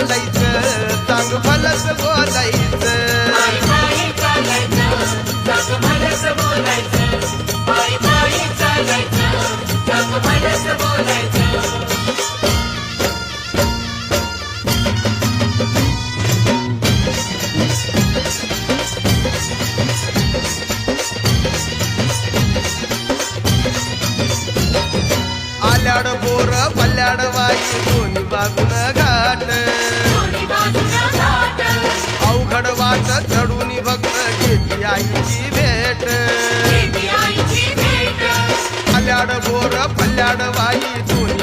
चालायचं चांग भलच बोलायचं पायी पायी चालायचं चांग भलंच बोलायचं पायी पायी चालायचं चांग भलंच बोलायचं आल्याड बोर पल्ल्याड वाई दोन्ही बाजून घाट दोन्ही बाजूला घाट अवघड वाट चढून भक्त घेतली आईची भेट देवी आईची भेट आल्याड बोर पल्ल्याड वाई दोन्ही